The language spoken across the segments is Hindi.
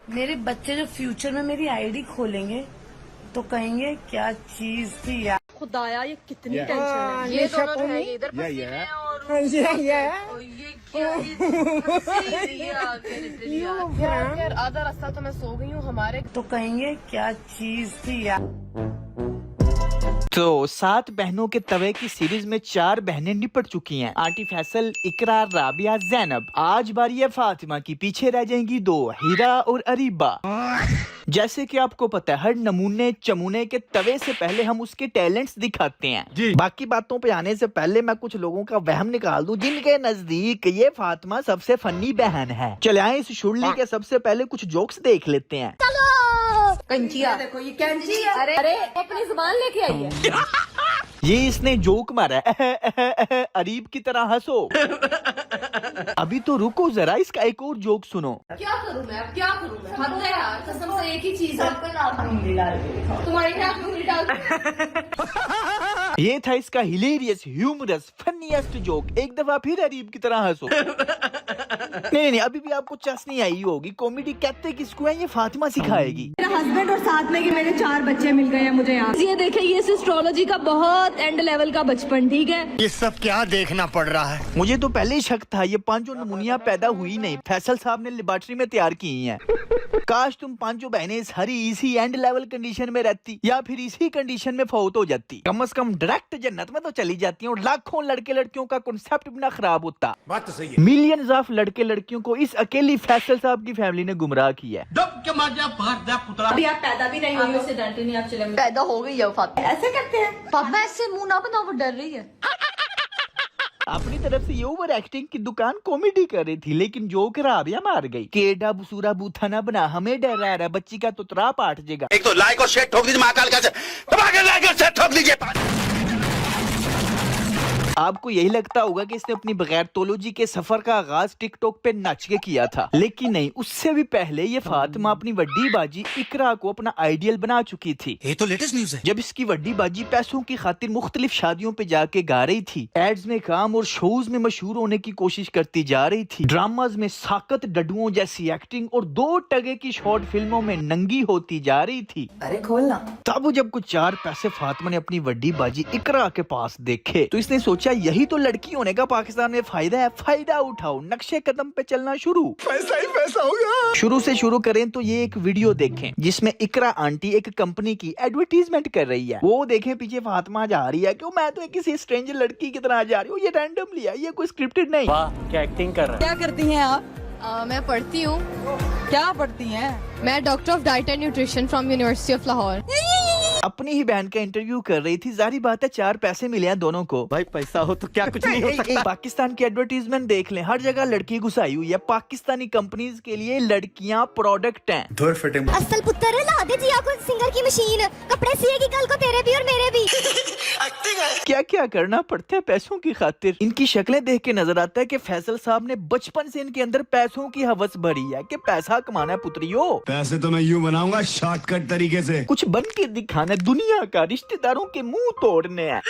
मेरे बच्चे जो फ्यूचर में मेरी आईडी खोलेंगे तो कहेंगे क्या चीज थी यार। खुदाया ये कितनी टेंशन है। ये दोनों जो है ये इधर फंसी हैं और ये क्या यार आधा रास्ता तो मैं सो गई हूँ हमारे। तो कहेंगे क्या चीज थी यार। तो 7 बहनों के तवे की सीरीज में 4 बहनें निपट चुकी हैं। आंटी फैसल, इकरा, राबिया, जैनब। आज बारी है फातिमा की। पीछे रह जाएंगी 2, हीरा और अरीबा। जैसे कि आपको पता है, हर नमूने चमूने के तवे से पहले हम उसके टैलेंट्स दिखाते हैं जी। बाकी बातों पे आने से पहले मैं कुछ लोगों का वहम निकाल दूं जिनके नजदीक ये फातिमा सबसे फनी बहन है। चले आए इस शुरली के सबसे पहले कुछ जोक्स देख लेते हैं। कंचिया देखो ये कैंची है। अरे अपनी जुबान लेके आई है। ये इसने जोक मारा अरीब की तरह हंसो। अभी तो रुको जरा, इसका एक और जोक सुनो। क्या करूं मैं, अब क्या करूं मैं? हद है यार, कसम से एक ही चीज है। तुम्हारी नाक में उंगली डाल। ये था इसका हिलेरियस, ह्यूमरस, फनीएस्ट जोक। एक दफा फिर अरीब की तरह हंसो। नहीं, अभी भी आपको चस नहीं आई होगी। कॉमेडी कहते किसको है, ये फातिमा सिखाएगी। मेरा हस्बैंड और साथ में कि मेरे 4 बच्चे मिल गए हैं मुझे यहाँ। ये देखे, ये एस्ट्रोलॉजी का बहुत एंड लेवल का बचपन, ठीक है। ये सब क्या देखना पड़ रहा है। मुझे तो पहले ही शक था ये 5 नमूनियाँ पैदा हुई नहीं, फैसल साहब ने लेबोरेटरी में तैयार की हैं। काश तुम 5 बहनें सारी इसी एंड लेवल कंडीशन में रहती या फिर इसी कंडीशन में फौत हो जाती। कम से कम डायरेक्ट जन्नत में तो चली जाती और लाखों लड़के लड़कियों का कॉन्सेप्ट भी ना खराब होता। बात तो सही है। मिलियंस ऑफ लड़के लड़कियों को इस अकेली फैसल साहब की फैमिली ने गुमराह किया है। अभी आप पैदा भी नहीं हुई हो। नहीं, आप चले पैदा हो गई है फातिमा। ऐसे करते हैं पापा, ऐसे मुंह ना बनाओ, वो डर रही है। अपनी तरफ से ये ओवर एक्टिंग की दुकान कॉमेडी कर रही थी, लेकिन जोक राबिया मार गई। केडा बुसूरा बूथा ना बना, हमें डर रहा है बच्ची का तो तरा पाट जाएगा। एक तो लाइक और शेयर ठोक दीजिए महाकाल का, लाइक और शेयर ठोक दीजिए। आपको यही लगता होगा कि इसने अपनी बगैर तोलोजी के सफर का आगाज टिकटॉक पे नाच के किया था, लेकिन नहीं, उससे भी पहले ये फातिमा अपनी वड्डी बाजी इकरा को अपना आइडियल बना चुकी थी। ये तो लेटेस्ट न्यूज है। जब इसकी वड्डी बाजी पैसों की खातिर मुख्तलिफ शादियों पे जाके गा रही थी, एड्स में काम और शोज में मशहूर होने की कोशिश करती जा रही थी, ड्रामाज में साकत डडुओं जैसी एक्टिंग और 2 टगे की शॉर्ट फिल्मों में नंगी होती जा रही थी। अरे खोलना। तब जब कुछ 4 पैसे फातिमा ने अपनी वड्डी बाजी इकरा के पास देखे तो इसने सोचा यही तो लड़की होने का पाकिस्तान में फायदा है, फायदा उठाओ, नक्शे कदम पे चलना शुरू। पैसा ही पैसा होगा। शुरू से शुरू करें तो ये एक वीडियो देखें जिसमें इकरा आंटी एक कंपनी की एडवर्टीजमेंट कर रही है। वो देखें पीछे फातिमा जा रही है, क्यों मैं तो किसी स्ट्रेंजर लड़की की तरह जा रही हूँ, ये रैंडमली है, ये कोई स्क्रिप्टेड नहीं। वाह क्या एक्टिंग कर रहा है। क्या करती हैं आप? मैं पढ़ती हूँ। क्या पढ़ती हैं? मैं doctor of diet and nutrition from university of Lahore. अपनी ही बहन का इंटरव्यू कर रही थी। जारी बात है 4 पैसे मिले हैं दोनों को। भाई पैसा हो तो क्या कुछ नहीं हो सकता। पाकिस्तान की एडवर्टीजमेंट देख लें, हर जगह लड़की घुसाई हुई है। पाकिस्तानी कंपनीज के लिए लड़कियां प्रोडक्ट हैं। असल पुत्र ला दे जिया को सिंगर की मशीन, कपड़े सिएगी कल को तेरे भी और मेरे भी। क्या क्या करना पड़ता है पैसों की खातिर। इनकी शक्लें देख के नजर आता है कि फैसल साहब ने बचपन से इनके अंदर पैसों की हवस भरी है कि पैसा कमाना है पुत्रियों। पैसे तो मैं यूं बनाऊंगा शॉर्टकट तरीके से, कुछ बन के दिखाना, दुनिया का रिश्तेदारों के मुंह तोड़ने हैं।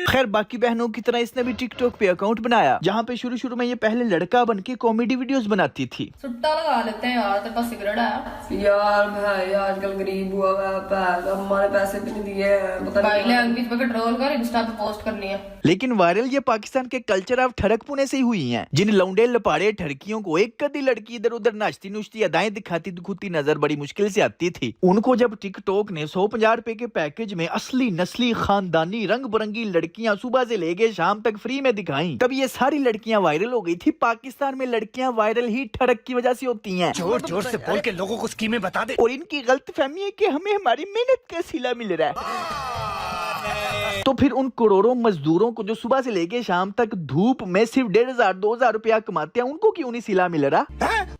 खैर बाकी बहनों की तरह इसने भी टिकटॉक पे अकाउंट बनाया, जहाँ पे शुरू में ये पहले लड़का बन के कॉमेडी वीडियोस बनाती थी। सुट्टा लगा लेते हैं यार, तेरे पास सिगरेट है यार भाई आजकल गरीब हुआ है, हमारे पैसे भी नहीं दिए, पता भाई लैंग्वेज पे कंट्रोल कर, इंस्टा पे पोस्ट करनी है। लेकिन वायरल ये पाकिस्तान के कल्चर ऑफ ठड़कपुने से ही हुई हैं, जिन लौंडे लपाड़े ठड़कियों को एक कदी लड़की इधर उधर नाचती नुचती अदाएं दिखाती दिखुती नजर बड़ी मुश्किल से आती थी। उनको जब टिकटॉक ने 150 रुपए के पैकेज में असली नस्ली खानदानी रंग बिरंगी लड़कियां सुबह से लेके शाम तक फ्री में दिखाई, तब ये सारी लड़कियां वायरल हो गई थी। पाकिस्तान में लड़कियां वायरल ही ठड़क की वजह से होती हैं। जोर जोर से बोल के लोगों को स्कीमें बता दे। और इनकी गलतफहमी है कि हमें हमारी मेहनत का सिला मिल रहा है। तो फिर उन करोड़ों मजदूरों को जो सुबह से लेके शाम तक धूप में सिर्फ 1500-2000 रुपया कमाते हैं, उनको क्यों नहीं सिला मिल रहा?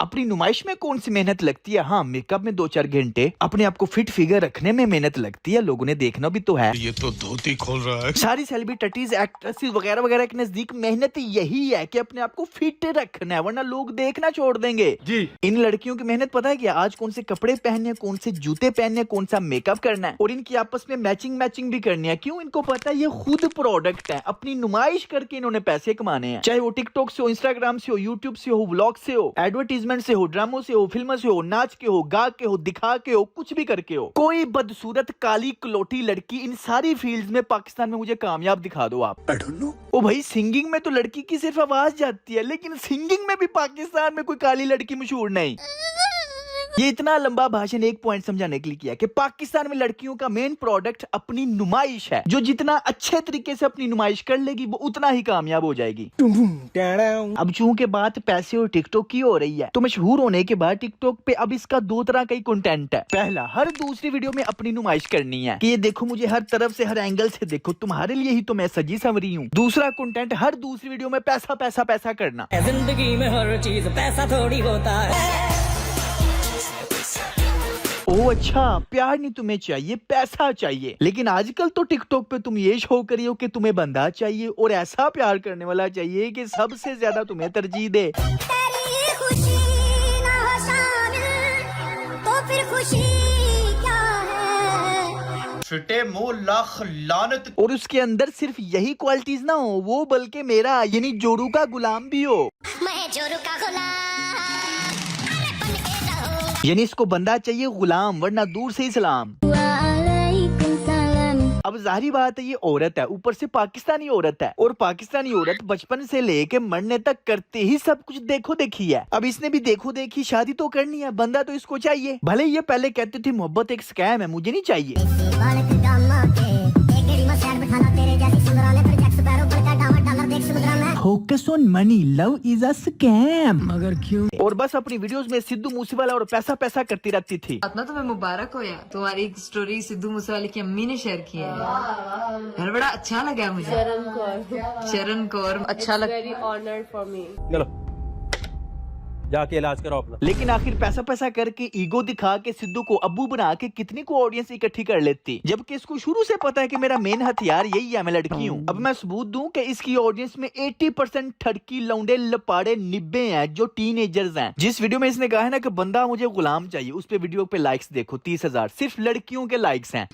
अपनी नुमाइश में कौन सी मेहनत लगती है? हाँ, मेकअप में 2-4 घंटे, अपने आप को फिट फिगर रखने में मेहनत लगती है, लोगों ने देखना भी तो है। ये तो धोती खोल रहा है। सारी सेलिब्रिटीज एक्ट्रेसेस वगैरह वगैरह के नजदीक मेहनत यही है कि अपने आप को फिट रखना है, वरना लोग देखना छोड़ देंगे जी। इन लड़कियों की मेहनत पता है क्या? आज कौन से कपड़े पहनने, कौन से जूते पहनने, कौन सा मेकअप करना है, और इनकी आपस में मैचिंग भी करनी है। क्यों? इनको पता है ये खुद प्रोडक्ट है, अपनी नुमाइश करके इन्होंने पैसे कमाने हैं। चाहे वो टिकटॉक से हो, इंस्टाग्राम से हो, यूट्यूब से हो, व्लॉग से हो, एडवर्टीजमेंट से हो, ड्रामों से हो, फिल्मों से हो, नाच के हो, गा के हो, दिखा के हो, कुछ भी करके हो। कोई बदसूरत काली कलोटी लड़की इन सारी फील्ड्स में पाकिस्तान में मुझे कामयाब दिखा दो आप। ओ भाई सिंगिंग में तो लड़की की सिर्फ आवाज जाती है, लेकिन सिंगिंग में भी पाकिस्तान में कोई काली लड़की मशहूर नहीं। ये इतना लंबा भाषण एक पॉइंट समझाने के लिए किया कि पाकिस्तान में लड़कियों का मेन प्रोडक्ट अपनी नुमाइश है। जो जितना अच्छे तरीके से अपनी नुमाइश कर लेगी वो उतना ही कामयाब हो जाएगी। अब चूंकि बात पैसे और टिकटॉक की हो रही है, तो मशहूर होने के बाद टिकटॉक पे अब इसका दो तरह का ही कंटेंट है। पहला, हर दूसरी वीडियो में अपनी नुमाइश करनी है कि ये देखो मुझे हर तरफ से, हर एंगल से देखो, तुम्हारे लिए ही तो मैं सजी संवरी हूँ। दूसरा कंटेंट, हर दूसरी वीडियो में पैसा पैसा पैसा करना। जिंदगी में हर चीज पैसा थोड़ी होता है। ओ अच्छा, प्यार नहीं तुम्हें चाहिए, पैसा चाहिए। लेकिन आजकल तो टिकटॉक पे तुम ये शो करी हो कि तुम्हें बंदा चाहिए और ऐसा प्यार करने वाला चाहिए कि सबसे ज्यादा तुम्हें तरजीह दे। तेरी खुशी ना हो शामिल तो फिर खुशी क्या है? छुटे मुंह लाख लानत। और उसके अंदर सिर्फ यही क्वालिटीज ना हो वो, बल्कि मेरा यानी जोरू का गुलाम भी हो। मैं जोरू का गुलाम, अरे बन के रहो। यानी इसको बंदा चाहिए गुलाम, वरना दूर से ही सलाम। वालेकुम सलाम। अब जाहिर बात है ये औरत है, ऊपर से पाकिस्तानी औरत है, और पाकिस्तानी औरत बचपन से लेके मरने तक करते ही सब कुछ देखो देखी है। अब इसने भी देखो देखी शादी तो करनी है, बंदा तो इसको चाहिए। भले ये पहले कहते थे मोहब्बत एक स्कैम है, मुझे नहीं चाहिए। बालक दामा के एक गेड़ी में सैर बिठाना तेरे जैसी सुंदराने पर जैक्स पैरों पर का डामर डॉलर देख समुद्र में। Focus on money, love is a scam. मगर क्यों? और बस अपनी वीडियोस में सिद्धू मूसेवाला और पैसा पैसा करती रहती थी। अपना तुम्हें मुबारक हो यार, तुम्हारी एक स्टोरी सिद्धू मूसेवाले की अम्मी ने शेयर की है यार, बड़ा अच्छा लगा मुझे। शरण कौर अच्छा लगा। Very honoured for me. चलो जाके इलाज कराओ अपना। लेकिन आखिर पैसा पैसा करके ईगो दिखा के सिद्धू को अब्बू बना के कितनी को ऑडियंस इकट्ठी कर लेती, जबकि इसको शुरू से पता है कि मेरा मेन हथियार यही है, मैं लड़की हूँ। अब मैं सबूत दूं कि इसकी ऑडियंस में 80% ठड़की लौंडे लपाड़े निब्बे हैं जो टीनेजर्स हैं। जिस वीडियो में इसने कहा है ना कि बंदा मुझे गुलाम चाहिए, उस पे वीडियो पे लाइक्स देखो 30,000 सिर्फ लड़कियों के लाइक्स हैं।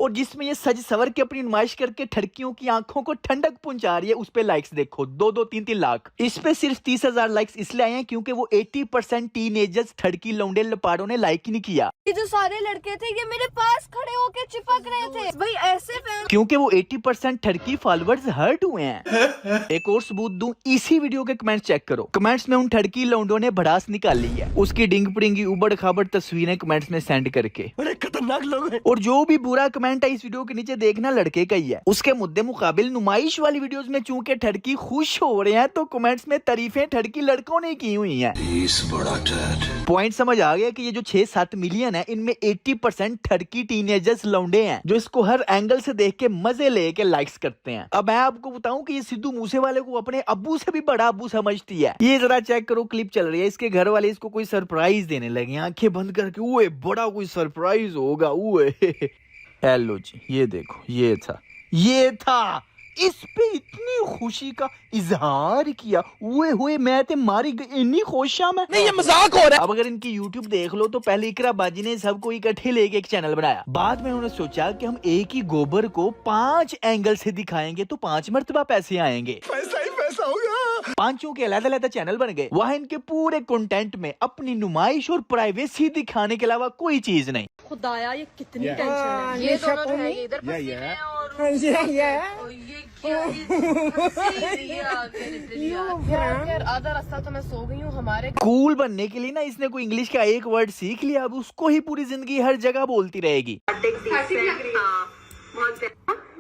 और जिसमें ये सज सवर के अपनी नुमाइश करके ठड़कियों की आंखों को ठंडक पहुंचा रही है, उस पे लाइक्स देखो 2-2, 3-3 लाख। इस पे सिर्फ 30,000 लाइक्स इसलिए आए हैं क्योंकि वो 80% टीनेजर्स ठड़की लौंडे लपाड़ों ने लाइक ही नहीं किया। ये जो सारे लड़के थे ये मेरे पास खड़े होके चिपक रहे थे भाई, ऐसे फैन। क्योंकि वो 80% ठड़की फॉलोअर्स हर्ट हुए हैं। एक और सबूत दूं, इसी वीडियो के कमेंट्स चेक करो। कमेंट्स में उन ठड़की लौंडों ने भड़ास निकाल ली है, उसकी डिंग पिड़िंगी उबड़ खाबड़ तस्वीरें कमेंट्स में सेंड करके। बड़े खतरनाक लोग हैं। और जो भी बुरा कमेंट है इस वीडियो के नीचे देखना लड़के का ही है। उसके मुद्दे मुकाबिल नुमाइश वाली वीडियोस में चूंकि ठड़की खुश हो रहे हैं, तो कमेंट्स में तारीफें ठड़की लड़कों ने की हुई हैं। पॉइंट समझ आ गया कि ये जो 6-7 मिलियन है, इनमें 80% ठड़की टीनेजर्स लौंडे हैं जो इसको हर एंगल से देख के मजे लेके लाइक्स करते हैं। अब मैं आपको बताऊं कि ये सिद्धू मूसेवाले को अपने अब्बू से भी बड़ा अब्बू समझती है। ये जरा चेक करो, क्लिप चल रही है, इसके घर वाले इसको कोई सरप्राइज देने लगे, आंखें बंद करके, ओए बड़ा कोई सरप्राइज होगा ओए। हेलो जी, ये देखो, ये था इस पे इतनी खुशी का इजहार किया, ओए होए मैं ते मारी गई, इतनी खुशा मैं। नहीं ये मजाक हो रहा है। अब अगर इनकी YouTube देख लो तो पहले इकरा बाजी ने सबको इकट्ठे लेके एक चैनल बनाया। बाद में उन्होंने सोचा कि हम एक ही गोबर को 5 एंगल से दिखाएंगे तो 5 मरतबा पैसे आएंगे। पैसा ही पैसा होगा। 5 के अलग-अलग चैनल बन गए। वहाँ इनके पूरे कंटेंट में अपनी नुमाइश और प्राइवेसी दिखाने के अलावा कोई चीज नहीं। खुदाया ये कितनी टेंशन है। ये दोनों जो है ये इधर फंसे हैं और ये यार आधा रास्ता तो मैं सो गई हूँ। हमारे कूल बनने के लिए ना इसने कोई इंग्लिश का एक वर्ड सीख लिया, अब उसको ही पूरी जिंदगी हर जगह बोलती रहेगी।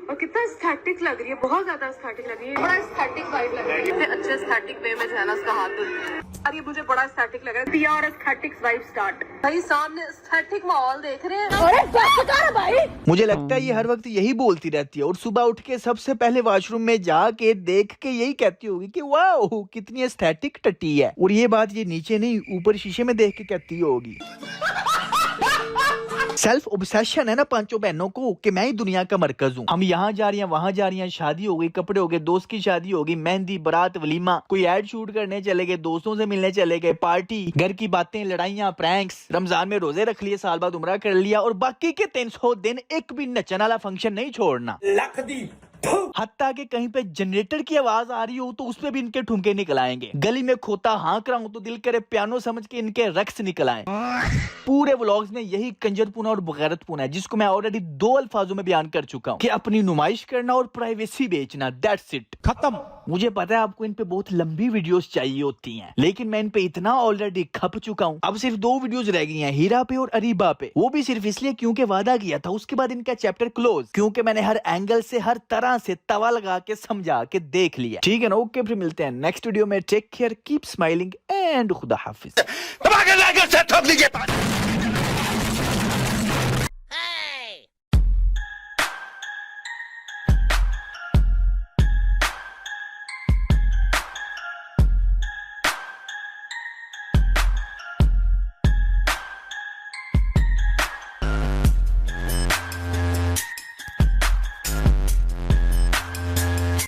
और कितना एस्थेटिक लग रही है, बहुत ज्यादा एस्थेटिक लग रही है, बड़ा एस्थेटिक वाइब लग रही है। कितने अच्छे एस्थेटिक वे में जो है ना उसका हाथ और ये मुझे बड़ा एस्थेटिक लग रहा है। दिया और एस्थेटिक वाइब स्टार्ट भाई, सामने एस्थेटिक माहौल देख रहे हैं। अरे बस कर भाई। मुझे लगता है ये हर वक्त यही बोलती रहती है और सुबह उठ के सबसे पहले वॉशरूम में जाके देख के यही कहती होगी कि वाह कितनी एस्थेटिक टट्टी है। और ये बात ये नीचे नहीं ऊपर शीशे में देख के कहती होगी। सेल्फ ऑब्सेशन है ना पांचों बहनों को कि मैं ही दुनिया का मरकज हूँ। हम यहाँ जा रही हैं, वहाँ जा रही हैं, शादी हो गई, कपड़े हो गए, दोस्त की शादी हो गई, मेहंदी, बारात, वलीमा, कोई एड शूट करने चले गए, दोस्तों से मिलने चले गए, पार्टी, घर की बातें, लड़ाइयाँ, प्रैंक्स, रमजान में रोजे रख लिए, साल बाद उमरा कर लिया, और बाकी के 300 दिन एक भी नचने वाला फंक्शन नहीं छोड़ना। हत्ता कि कहीं पे जनरेटर की आवाज आ रही हो तो उसपे भी इनके ठुमके निकल आएंगे। गली में खोता हाँक रहा हूं तो दिल करे पियानो समझ के इनके रक्स निकल आए। पूरे व्लॉग्स में यही कंजरपुना और बगैरतपुना है जिसको मैं ऑलरेडी 2 अल्फाजों में बयान कर चुका हूँ कि अपनी नुमाइश करना और प्राइवेसी बेचना, दैट्स इट, खत्म। मुझे पता है आपको इन पे बहुत लंबी वीडियोस चाहिए होती हैं, लेकिन मैं इन पे इतना ऑलरेडी खप चुका हूँ। अब सिर्फ 2 वीडियोस रह गई हैं, हीरा पे और अरीबा पे, वो भी सिर्फ इसलिए क्योंकि वादा किया था। उसके बाद इनका चैप्टर क्लोज, क्योंकि मैंने हर एंगल से, हर तरह से तवा लगा के समझा के देख लिया। ठीक है ना? ओके, फिर मिलते हैं नेक्स्ट वीडियो में। Take care, keep smiling and खुदा हाफिज। दबा के लाकर से ठोक लीजिए।